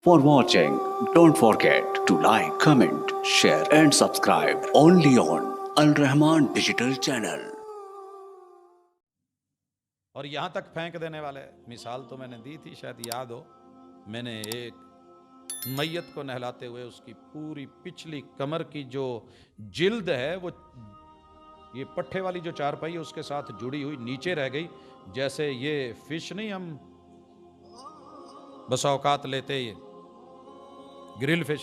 For watching, don't forget to like, comment, share and subscribe only on Al Rahman Digital Channel. और यहाँ तक फेंक देने वाले, मिसाल तो मैंने दी थी, शायद याद हो। मैंने एक मैयत को नहलाते हुए उसकी पूरी पिछली कमर की जो जिल्द है वो ये पट्टे वाली जो चारपाई है उसके साथ जुड़ी हुई नीचे रह गई। जैसे ये फिश नहीं हम बस औकात लेते, ये ग्रिल फिश,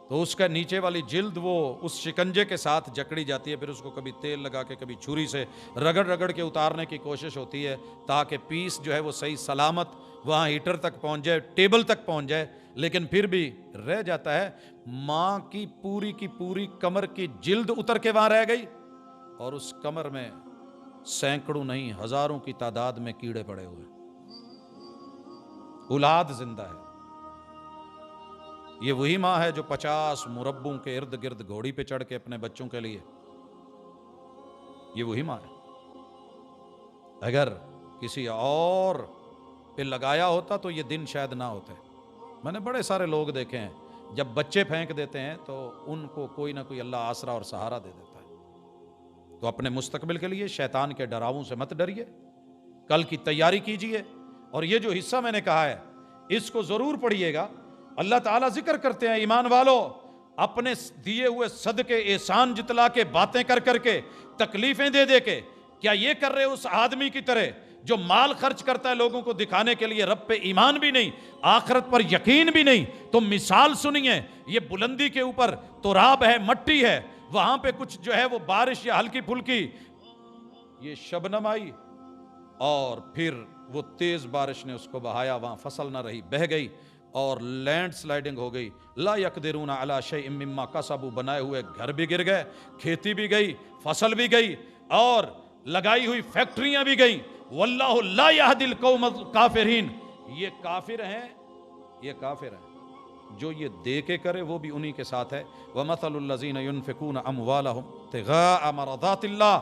तो उसका नीचे वाली जिल्द वो उस शिकंजे के साथ जकड़ी जाती है। फिर उसको कभी तेल लगा के कभी छुरी से रगड़ रगड़ के उतारने की कोशिश होती है ताकि पीस जो है वो सही सलामत वहाँ हीटर तक पहुँच जाए, टेबल तक पहुँच जाए। लेकिन फिर भी रह जाता है। माँ की पूरी कमर की जिल्द उतर के वहाँ रह गई और उस कमर में सैकड़ों नहीं हजारों की तादाद में कीड़े पड़े हुए, औलाद जिंदा है। ये वही माँ है जो 50 मुरब्बों के इर्द गिर्द घोड़ी पे चढ़ के अपने बच्चों के लिए, ये वही माँ है। अगर किसी और पे लगाया होता तो ये दिन शायद ना होते। मैंने बड़े सारे लोग देखे हैं जब बच्चे फेंक देते हैं तो उनको कोई ना कोई अल्लाह आसरा और सहारा दे देता है। तो अपने मुस्तकबिल के लिए शैतान के डरावों से मत डरिए, कल की तैयारी कीजिए। और ये जो हिस्सा मैंने कहा है इसको जरूर पढ़िएगा। अल्लाह ताला जिक्र करते हैं, ईमान वालों अपने दिए हुए सदके एहसान जितला के बातें कर करके तकलीफें दे दे के क्या ये कर रहे हो उस आदमी की तरह जो माल खर्च करता है लोगों को दिखाने के लिए, रब पे ईमान भी नहीं, आखिरत पर यकीन भी नहीं। तो मिसाल सुनिए, ये बुलंदी के ऊपर तुराब है, मट्टी है, वहां पे कुछ जो है वो बारिश या हल्की फुल्की ये शबनम आई और फिर वो तेज बारिश ने उसको बहाया, वहां फसल ना रही, बह गई और लैंड स्लाइडिंग हो गई। ला यकदिरूना अला शैइन मिम्मा कसबू, बनाए हुए घर भी गिर गए, खेती भी गई, फसल भी गई और लगाई हुई फैक्ट्रियां भी गई। वल्लाहु ला यहदिल कौम काफिरीन, ये काफिर हैं, ये काफिर हैं। जो ये दे के करे वो भी उन्हीं के साथ है। वमसलुल लज़ीना युनफिकूना अमवालहुम इब्तिगाअ मरदातिल्लाह,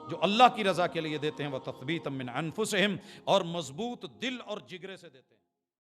जो अल्लाह की रजा के लिए देते हैं, वह तस्बीतम मिन अनफुसिहिम, और मजबूत दिल और जिगरे से देते हैं।